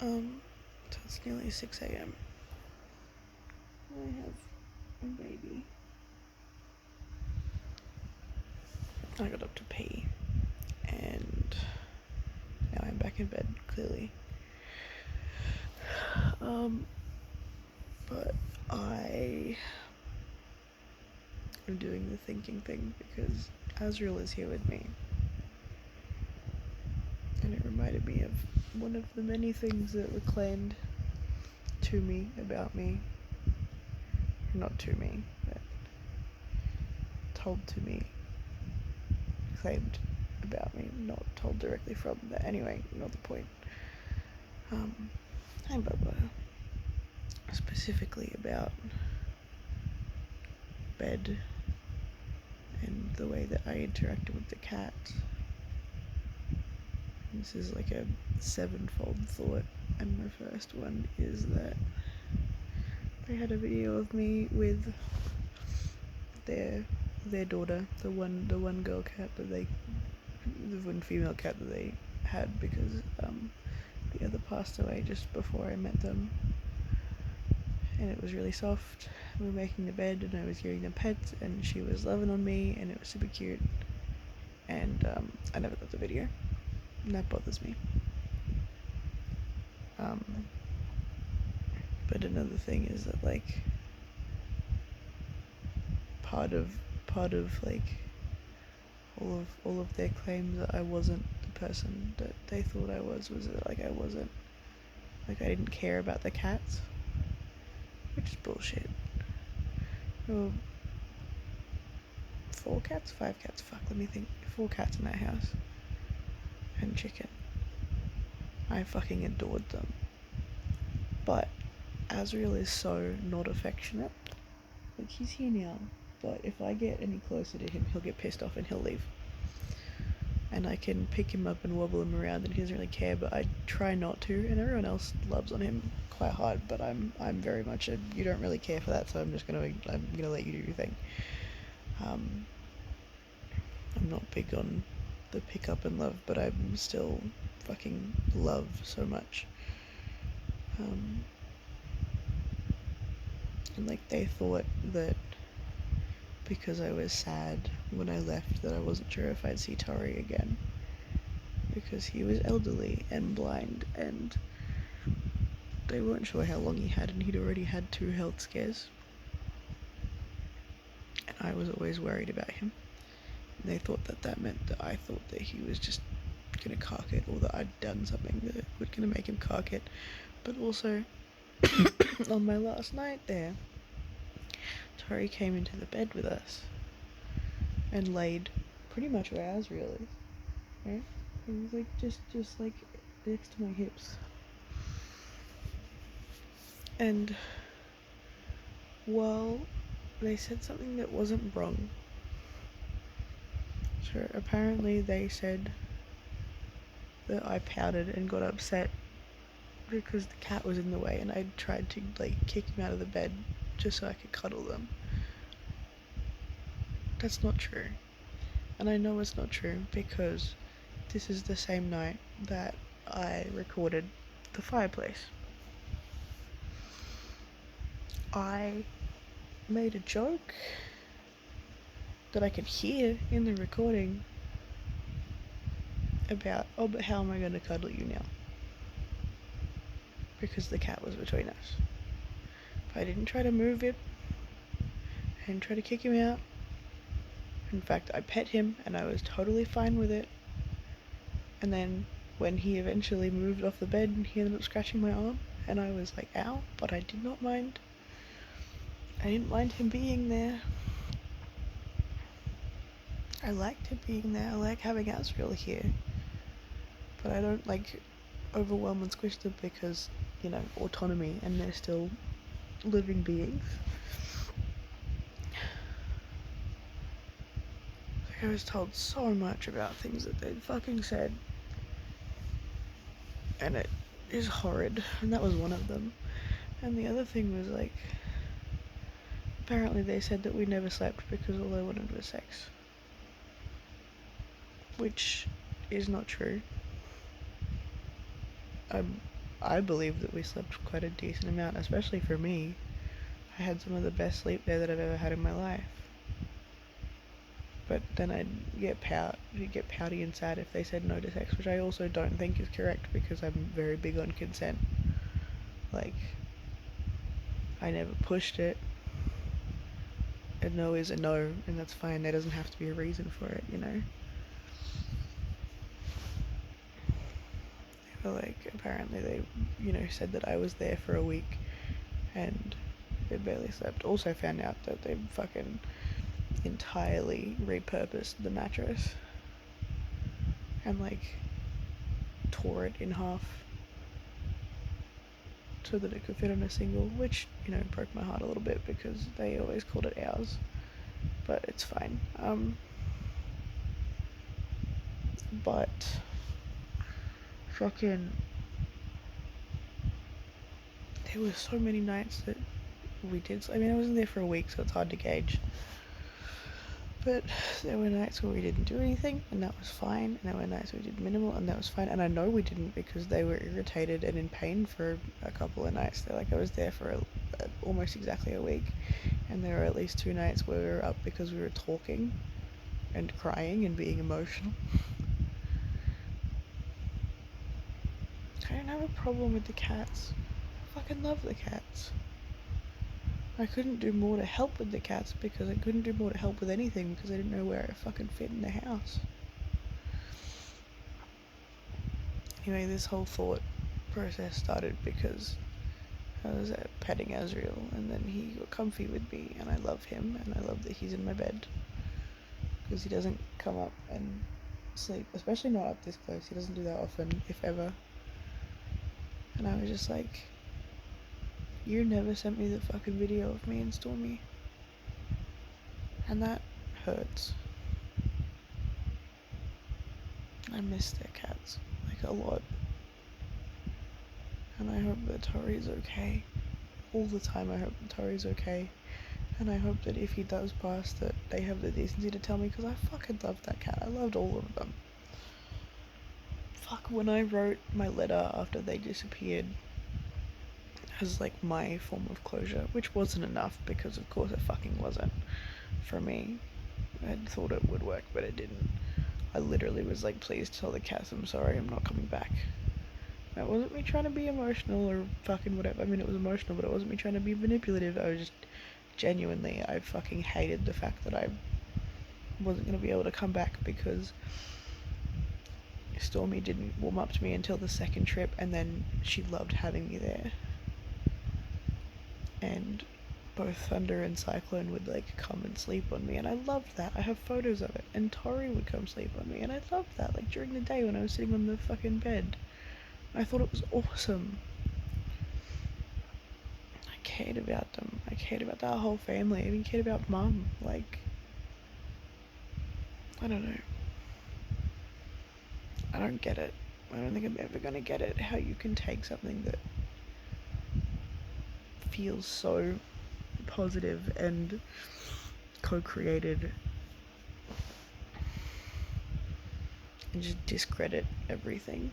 So it's nearly 6 a.m. I have a baby. I got up to pee, and now I'm back in bed, clearly. But I am doing the thinking thing because Azriel is here with me. And it reminded me of one of the many things that were claimed to me about me. Not to me, but told to me. Claimed about me, not told directly from that. Anyway, not the point. Hi Bubba. Specifically about bed and the way that I interacted with the cat. This is like a sevenfold thought, and my first one is that they had a video of me with their daughter, the one girl cat that the one female cat that they had because the other passed away just before I met them. And it was really soft. We were making the bed and I was giving them pets and she was loving on me and it was super cute. And I never got the video. And that bothers me. But another thing is that like part of like all of their claims that I wasn't the person that they thought I was that like I wasn't, like I didn't care about the cats, which is bullshit. Oh, 4 cats? 5 cats? Fuck, let me think. 4 cats in that house. And chicken. I fucking adored them. But Azriel is so not affectionate. Like, he's here now, but if I get any closer to him, he'll get pissed off and he'll leave. And I can pick him up and wobble him around and he doesn't really care, but I try not to, and everyone else loves on him quite hard, but I'm very much a, you don't really care for that, so I'm gonna let you do your thing. I'm not big on the pick up and love, but I'm still fucking love so much. And like they thought that because I was sad when I left that I wasn't sure if I'd see Tori again because he was elderly and blind and they weren't sure how long he had and he'd already had 2 health scares and I was always worried about him. And they thought that meant that I thought that he was just gonna cark it or that I'd done something that was gonna make him cark it. But also on my last night there, Tori came into the bed with us and laid pretty much where Azriel is, right? It was like just like next to my hips. And while they said something that wasn't wrong, so apparently they said that I pouted and got upset because the cat was in the way and I tried to like kick him out of the bed just so I could cuddle them. That's not true. And I know it's not true because this is the same night that I recorded the fireplace. I made a joke that I could hear in the recording about, oh, but how am I going to cuddle you now? Because the cat was between us. But I didn't try to move it. I didn't try to kick him out. In fact, I pet him and I was totally fine with it. And then when he eventually moved off the bed, he ended up scratching my arm and I was like, ow, but I did not mind. I didn't mind him being there. I liked him being there. I like having Azriel here. But I don't like overwhelm and squish them because, you know, autonomy and they're still living beings. I was told so much about things that they'd fucking said. And it is horrid. And that was one of them. And the other thing was like, apparently they said that we never slept because all I wanted was sex. Which is not true. I'm I believe that we slept quite a decent amount, especially for me. I had some of the best sleep there that I've ever had in my life. But then I'd get pouty and sad if they said no to sex, which I also don't think is correct because I'm very big on consent. Like, I never pushed it. A no is a no, and that's fine. There doesn't have to be a reason for it, you know? But, like, apparently they, said that I was there for a week and they barely slept. Also found out that they fucking entirely repurposed the mattress and, like, tore it in half so that it could fit on a single, which, broke my heart a little bit because they always called it ours. But it's fine. But fucking, there were so many nights that we did. I mean, I wasn't there for a week, so it's hard to gauge. But there were nights where we didn't do anything, and that was fine. And there were nights where we did minimal, and that was fine. And I know we didn't because they were irritated and in pain for a couple of nights. They're like, I was there for almost exactly a week, and there were at least 2 nights where we were up because we were talking and crying and being emotional. I don't have a problem with the cats. I fucking love the cats. I couldn't do more to help with the cats because I couldn't do more to help with anything because I didn't know where I fucking fit in the house. Anyway, this whole thought process started because I was petting Azrael and then he got comfy with me and I love him and I love that he's in my bed because he doesn't come up and sleep, especially not up this close. He doesn't do that often, if ever. And I was just like, you never sent me the fucking video of me and Stormy. And that hurts. I miss their cats, like, a lot. And I hope that Tori's okay. All the time I hope that Tori's okay. And I hope that if he does pass, that they have the decency to tell me, because I fucking loved that cat. I loved all of them. Fuck, when I wrote my letter after they disappeared as, like, my form of closure, which wasn't enough, because of course it fucking wasn't for me. I thought it would work, but it didn't. I literally was like, please tell the cats I'm sorry, I'm not coming back. That wasn't me trying to be emotional or fucking whatever. I mean, it was emotional, but it wasn't me trying to be manipulative. I was just genuinely, I fucking hated the fact that I wasn't going to be able to come back because Stormy didn't warm up to me until the second trip, and then she loved having me there. And both Thunder and Cyclone would, like, come and sleep on me, and I loved that. I have photos of it. And Tori would come sleep on me, and I loved that, like, during the day when I was sitting on the fucking bed. I thought it was awesome. I cared about them. I cared about our whole family. I even cared about Mum. Like, I don't know. I don't get it. I don't think I'm ever gonna get it. How you can take something that feels so positive and co-created and just discredit everything.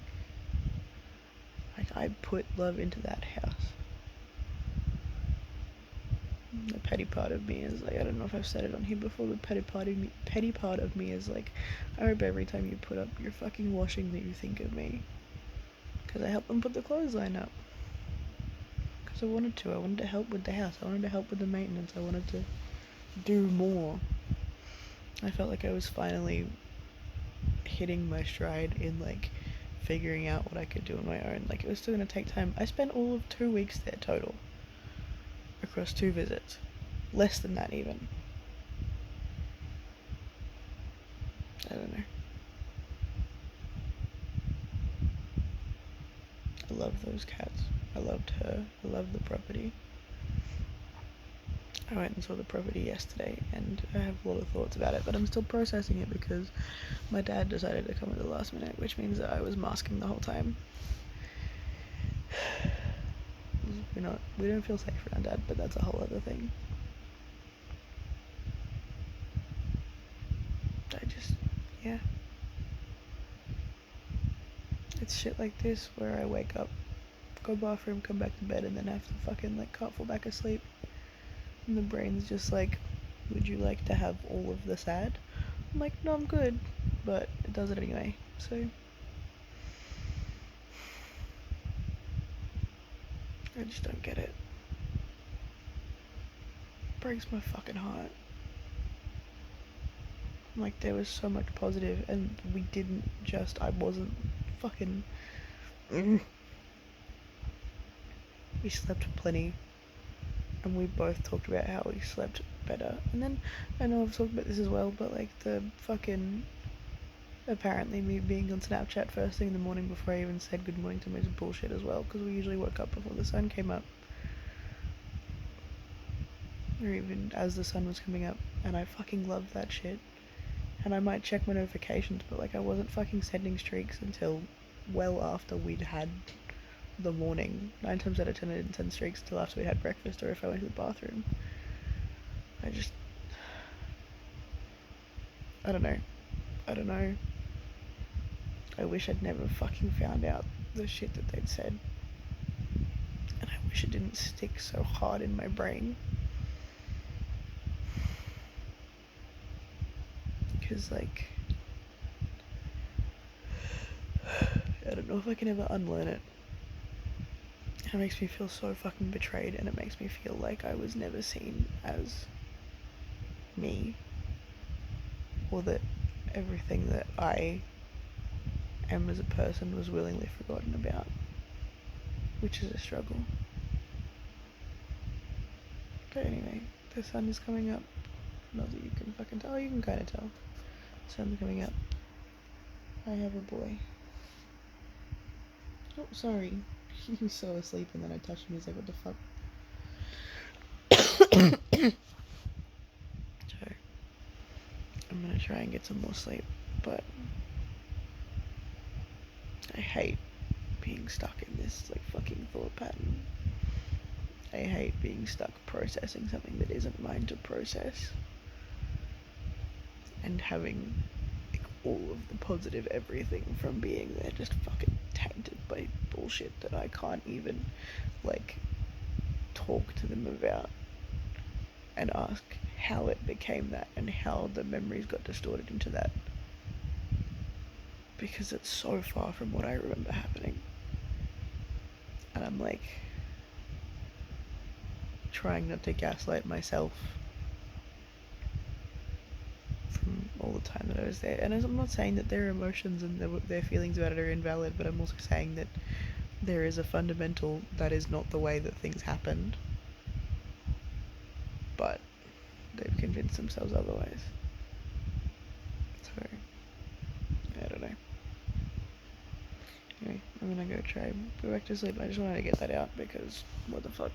Like, I put love into that house. The petty part of me is like, I don't know if I've said it on here before, but petty part of me is like, I hope every time you put up your fucking washing that you think of me. Because I helped them put the clothesline up. Because I wanted to. I wanted to help with the house. I wanted to help with the maintenance. I wanted to do more. I felt like I was finally hitting my stride in, like, figuring out what I could do on my own. Like, it was still going to take time. I spent all of 2 weeks there total. Across 2 visits. Less than that, even. I don't know. I love those cats. I loved her. I loved the property. I went and saw the property yesterday and I have a lot of thoughts about it, but I'm still processing it because my dad decided to come at the last minute, which means that I was masking the whole time. We don't feel safe around Dad, but that's a whole other thing. Yeah. It's shit like this where I wake up go bathroom, come back to bed, and then have to fucking like can't fall back asleep. And the brain's just like, would you like to have all of the sad? I'm like, no, I'm good, but it does it anyway. So I just don't get it. Breaks my fucking heart. Like, there was so much positive, and we didn't just, I wasn't fucking, we slept plenty, and we both talked about how we slept better. And then, I know I've talked about this as well, but like the fucking, apparently me being on Snapchat first thing in the morning before I even said good morning to me is bullshit as well, because we usually woke up before the sun came up. Or even as the sun was coming up, and I fucking love that shit. And I might check my notifications, but like I wasn't fucking sending streaks until well after we'd had the morning. 9 times out of 10 I didn't send streaks until after we'd had breakfast or if I went to the bathroom. I don't know. I wish I'd never fucking found out the shit that they'd said. And I wish it didn't stick so hard in my brain. Because like, I don't know if I can ever unlearn it. It makes me feel so fucking betrayed, and it makes me feel like I was never seen as me, or that everything that I am as a person was willingly forgotten about, which is a struggle. But anyway, the sun is coming up. Not that you can fucking tell, you can kind of tell. The sun's coming up. I have a boy. Oh, sorry. He was so asleep and then I touched him. He's like, what the fuck? So, I'm gonna try and get some more sleep, but I hate being stuck in this, like, fucking thought pattern. I hate being stuck processing something that isn't mine to process. And having, like, all of the positive everything from being there just fucking tainted by bullshit that I can't even, like, talk to them about and ask how it became that and how the memories got distorted into that, because it's so far from what I remember happening. And I'm like trying not to gaslight myself from all the time that I was there. And I'm not saying that their emotions and their feelings about it are invalid, but I'm also saying that there is a fundamental that is not the way that things happened, but they've convinced themselves otherwise. So, I don't know. Anyway, I'm gonna go back to sleep. I just wanted to get that out because what the fuck.